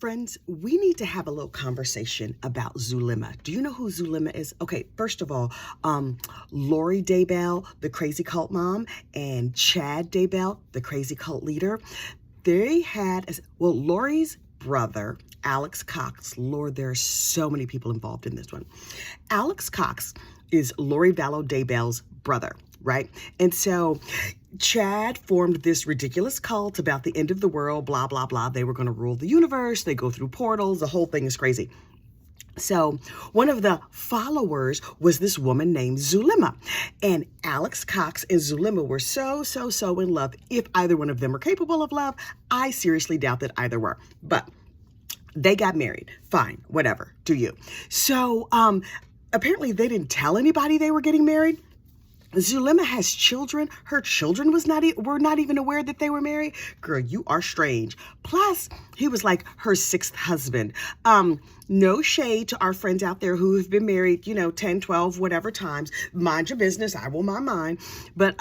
Friends, we need to have a little conversation about Zulema. Do you know who Zulema is? Okay, first of all, Lori Daybell, the crazy cult mom, and Chad Daybell, the crazy cult leader, they had, well, Lori's brother, Alex Cox. Lord, there are so many people involved in this one. Alex Cox is Lori Vallow Daybell's brother, right? And so Chad formed this ridiculous cult about the end of the world, blah, blah, blah. They were going to rule the universe. They go through portals. The whole thing is crazy. So one of the followers was this woman named Zulema. And Alex Cox and Zulema were so in love. If either one of them were capable of love, I seriously doubt that either were. But they got married. Fine, whatever, do you. So apparently they didn't tell anybody they were getting married. Zulema has children. Her children were not even aware that they were married. Girl, you are strange. Plus, he was like her sixth husband. No shade to our friends out there who have been married, 10, 12, whatever times. Mind your business. I will mind mine. But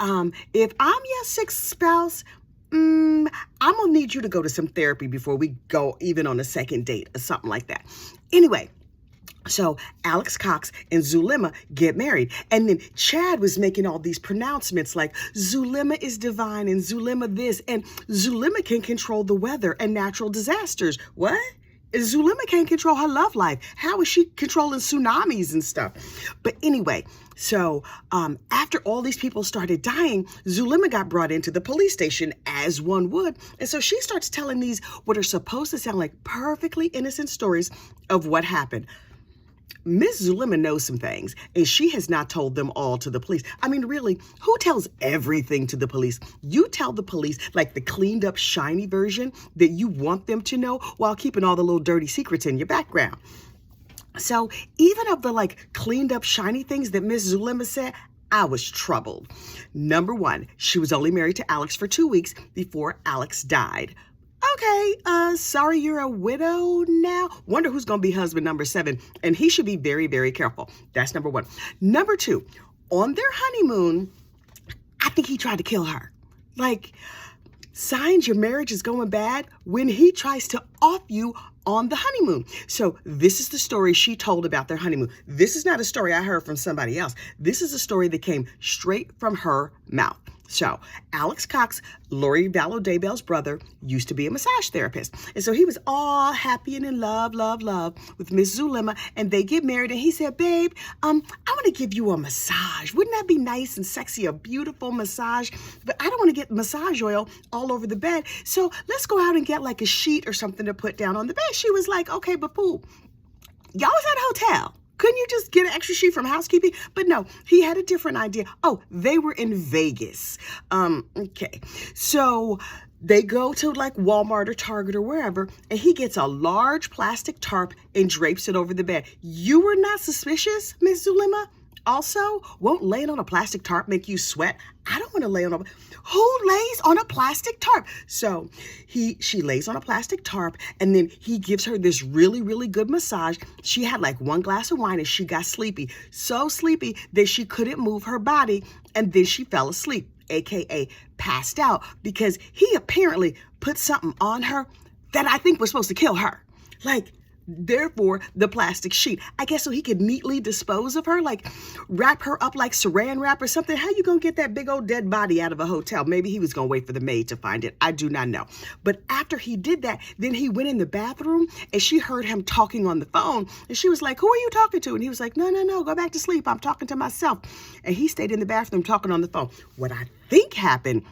if I'm your sixth spouse, I'm going to need you to go to some therapy before we go even on a second date or something like that. Anyway. So Alex Cox and Zulema get married. And then Chad was making all these pronouncements like Zulema is divine and Zulema this. And Zulema can control the weather and natural disasters. What? Zulema can't control her love life. How is she controlling tsunamis and stuff? But anyway, so after all these people started dying, Zulema got brought into the police station as one would. And so she starts telling these what are supposed to sound like perfectly innocent stories of what happened. Miss Zulema knows some things, and she has not told them all to the police. I mean, really, who tells everything to the police? You tell the police, like the cleaned up, shiny version that you want them to know while keeping all the little dirty secrets in your background. So even of the cleaned up, shiny things that Miss Zulema said, I was troubled. Number one, she was only married to Alex for 2 weeks before Alex died. Okay, sorry you're a widow now. Wonder who's going to be husband number 7. And he should be very, very careful. That's number one. Number 2, on their honeymoon, I think he tried to kill her. Signs your marriage is going bad when he tries to off you on the honeymoon. So this is the story she told about their honeymoon. This is not a story I heard from somebody else. This is a story that came straight from her mouth. So Alex Cox, Lori Vallow Daybell's brother, used to be a massage therapist. And so he was all happy and in love with Miss Zulema. And they get married. And he said, babe, I want to give you a massage. Wouldn't that be nice and sexy, a beautiful massage? But I don't want to get massage oil all over the bed. So let's go out and get a sheet or something to put down on the bed. She was like, okay, but Pooh, y'all was at a hotel. Couldn't you just get an extra sheet from housekeeping? But no, he had a different idea. Oh, they were in Vegas. Okay. So they go to Walmart or Target or wherever, and he gets a large plastic tarp and drapes it over the bed. You were not suspicious, Miss Zulema? Also, won't laying on a plastic tarp make you sweat? I don't want to lay on a... Who lays on a plastic tarp? So she lays on a plastic tarp, and then he gives her this really, really good massage. She had 1 glass of wine, and she got sleepy. So sleepy that she couldn't move her body, and then she fell asleep, aka passed out, because he apparently put something on her that I think was supposed to kill her. Therefore, the plastic sheet, I guess so he could neatly dispose of her, wrap her up like saran wrap or something. How you gonna get that big old dead body out of a hotel? Maybe he was gonna wait for the maid to find it. I do not know. But after he did that, then he went in the bathroom and she heard him talking on the phone. And she was like, who are you talking to? And he was like, no, go back to sleep. I'm talking to myself. And he stayed in the bathroom talking on the phone. What I think happened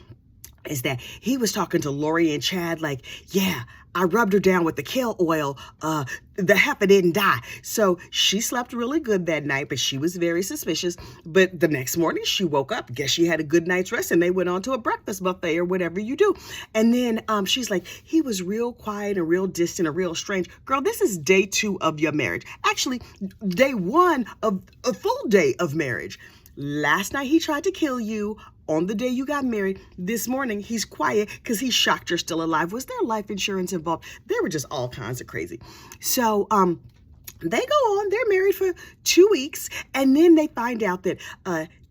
is that he was talking to Lori and Chad yeah, I rubbed her down with the kill oil. The heifer didn't die. So she slept really good that night, but she was very suspicious. But the next morning she woke up. Guess she had a good night's rest and they went on to a breakfast buffet or whatever you do. And then she's like, he was real quiet and real distant and real strange. Girl, this is day 2 of your marriage. Actually, day 1 of a full day of marriage. Last night he tried to kill you. On the day you got married, this morning, he's quiet because he's shocked you're still alive. Was there life insurance involved? There were just all kinds of crazy. So, they go on, they're married for 2 weeks, and then they find out that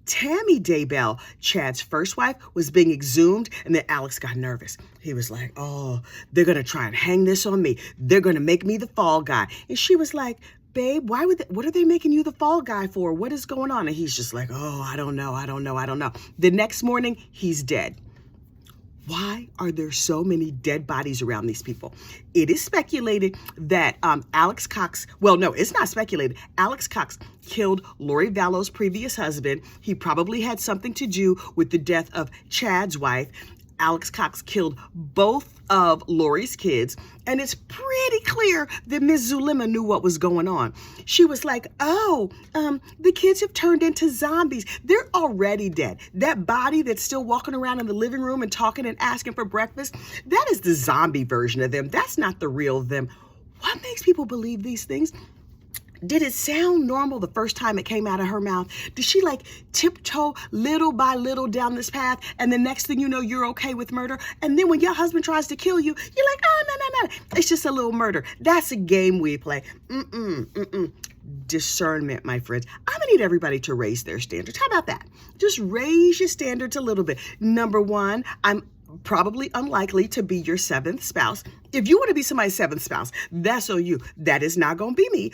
Tammy Daybell, Chad's first wife, was being exhumed, and then Alex got nervous. He was like, oh, they're going to try and hang this on me. They're going to make me the fall guy. And she was like, babe, what are they making you the fall guy for? What is going on? And he's just like, oh, I don't know. The next morning, he's dead. Why are there so many dead bodies around these people? It is speculated that Alex Cox, well, no, it's not speculated. Alex Cox killed Lori Vallow's previous husband. He probably had something to do with the death of Chad's wife. Alex Cox killed both of Lori's kids, and it's pretty clear that Miss Zulema knew what was going on. She was like, oh, the kids have turned into zombies. They're already dead. That body that's still walking around in the living room and talking and asking for breakfast, that is the zombie version of them. That's not the real them. What makes people believe these things? Did it sound normal the first time it came out of her mouth? Did she like tiptoe little by little down this path, and the next thing you know, you're okay with murder? And then when your husband tries to kill you, you're like, oh, no. It's just a little murder. That's a game we play. Discernment, my friends. I'm gonna need everybody to raise their standards. How about that? Just raise your standards a little bit. Number one, I'm probably unlikely to be your seventh spouse. If you want to be somebody's seventh spouse, that's on you. That is not going to be me.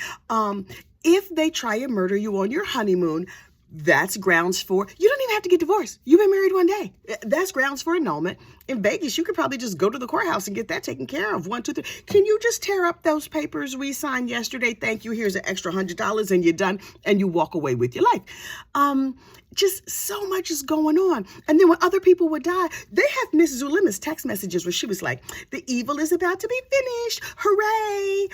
If they try and murder you on your honeymoon, that's grounds for, you don't even have to get divorced. You've been married one day. That's grounds for annulment. In Vegas, you could probably just go to the courthouse and get that taken care of. 1, 2, 3. Can you just tear up those papers we signed yesterday? Thank you. Here's an extra $100 and you're done. And you walk away with your life. Just so much is going on. And then when other people would die, they have Miss Zulema's text messages where she was like, the evil is about to be finished. Hooray.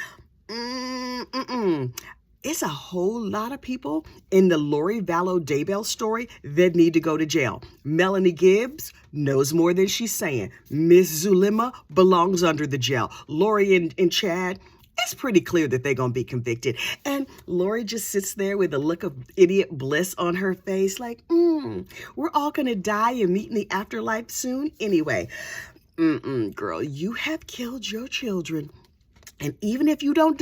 It's a whole lot of people in the Lori Vallow Daybell story that need to go to jail. Melanie Gibbs knows more than she's saying. Miss Zulema belongs under the jail. Lori and Chad, it's pretty clear that they're going to be convicted. And Lori just sits there with a look of idiot bliss on her face like, we're all going to die and meet in the afterlife soon anyway. Girl, you have killed your children. And even if you don't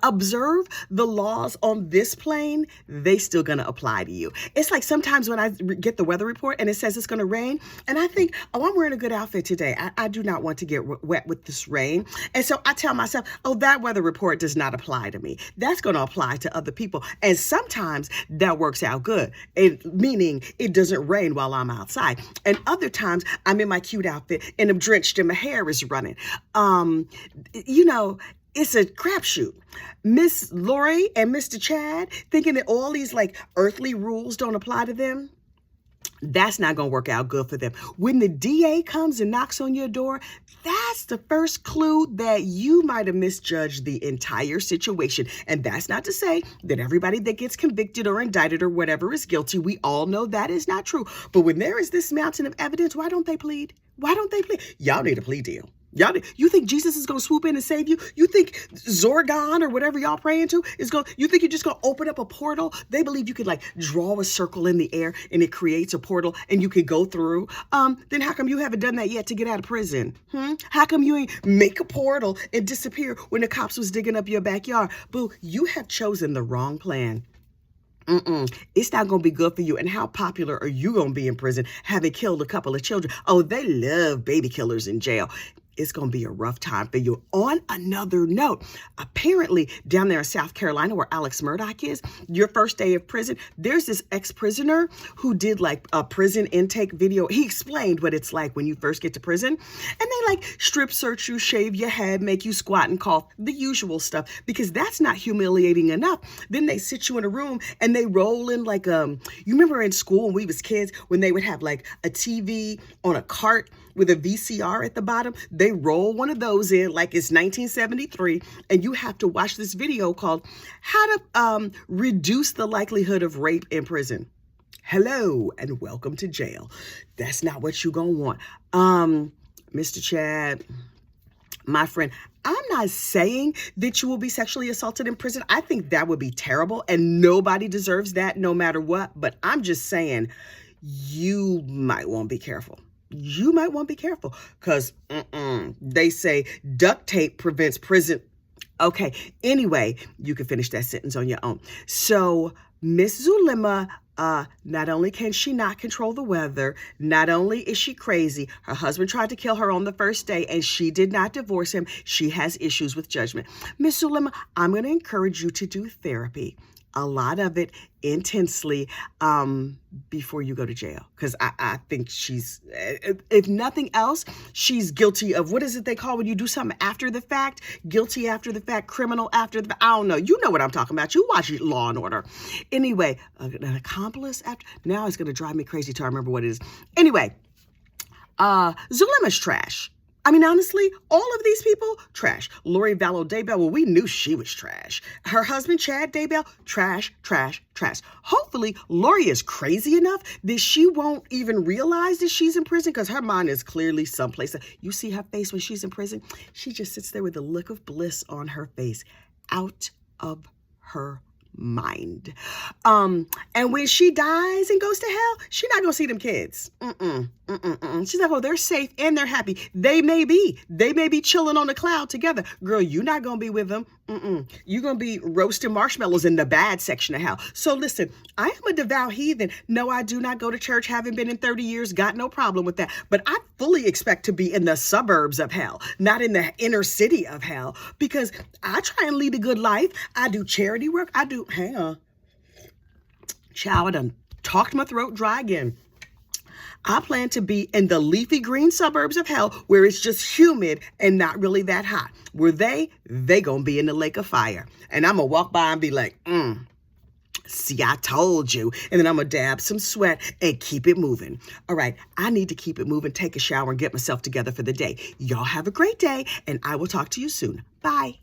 observe the laws on this plane, they still gonna apply to you. It's like sometimes when I get the weather report and it says it's gonna rain, and I think, oh, I'm wearing a good outfit today. I do not want to get wet with this rain. And so I tell myself, oh, that weather report does not apply to me. That's gonna apply to other people. And sometimes that works out good, meaning it doesn't rain while I'm outside. And other times I'm in my cute outfit and I'm drenched and my hair is running. It's a crapshoot. Miss Lori and Mr. Chad thinking that all these like earthly rules don't apply to them. That's not going to work out good for them. When the DA comes and knocks on your door, that's the first clue that you might have misjudged the entire situation. And that's not to say that everybody that gets convicted or indicted or whatever is guilty. We all know that is not true. But when there is this mountain of evidence, why don't they plead? Why don't they plead? Y'all need a plea deal. You think Jesus is going to swoop in and save you? You think Zorgon or whatever y'all praying to you think you're just going to open up a portal? They believe you could like draw a circle in the air and it creates a portal and you could go through. Then how come you haven't done that yet to get out of prison? How come you ain't make a portal and disappear when the cops was digging up your backyard? Boo, you have chosen the wrong plan. It's not going to be good for you. And how popular are you going to be in prison having killed a couple of children? Oh, they love baby killers in jail. It's going to be a rough time for you. On another note, apparently down there in South Carolina where Alex Murdaugh is, your first day of prison, there's this ex-prisoner who did like a prison intake video. He explained what it's like when you first get to prison. And they like strip search you, shave your head, make you squat and cough, the usual stuff, because that's not humiliating enough. Then they sit you in a room and they roll in like, you remember in school when we was kids, when they would have like a TV on a cart with a VCR at the bottom, they roll one of those in like it's 1973, and you have to watch this video called How to Reduce the Likelihood of Rape in Prison. Hello, and welcome to jail. That's not what you're going to want. Mr. Chad, my friend, I'm not saying that you will be sexually assaulted in prison. I think that would be terrible, and nobody deserves that no matter what. But I'm just saying you might want to be careful. You might want to be careful because they say duct tape prevents prison. Okay, anyway, you can finish that sentence on your own. So Miss Zulema Not only can she not control the weather, not only is she crazy, her husband tried to kill her on the first day and she did not divorce him. She has issues with judgment. Miss Zulema, I'm going to encourage you to do therapy. A lot of it intensely before you go to jail. Because I think she's, if nothing else, she's guilty of, what is it they call when you do something after the fact? Guilty after the fact, criminal after the fact. I don't know. You know what I'm talking about. You watch Law and Order. Anyway, an accomplice after, now it's going to drive me crazy till I remember what it is. Anyway, Zulema's trash. I mean, honestly, all of these people, trash. Vallow Daybell, well, we knew she was trash. Her husband, Chad Daybell, trash, trash, trash. Hopefully, Lori is crazy enough that she won't even realize that she's in prison because her mind is clearly someplace. You see her face when she's in prison? She just sits there with a look of bliss on her face, out of her mind. And when she dies and goes to hell, she's not gonna see them kids. She's like, oh, they're safe and they're happy. They may be chilling on a cloud together. Girl, you're not gonna be with them. You're gonna be roasting marshmallows in the bad section of hell. So listen, I am a devout heathen. No, I do not go to church. Haven't been in 30 years. Got no problem with that. But I fully expect to be in the suburbs of hell, not in the inner city of hell, because I try and lead a good life. I do charity work. Hang on. Child, I done talked my throat dry again. I plan to be in the leafy green suburbs of hell where it's just humid and not really that hot. Where they gonna be in the lake of fire. And I'm gonna walk by and be like, see, I told you. And then I'm gonna dab some sweat and keep it moving. All right, I need to keep it moving, take a shower, and get myself together for the day. Y'all have a great day, and I will talk to you soon. Bye.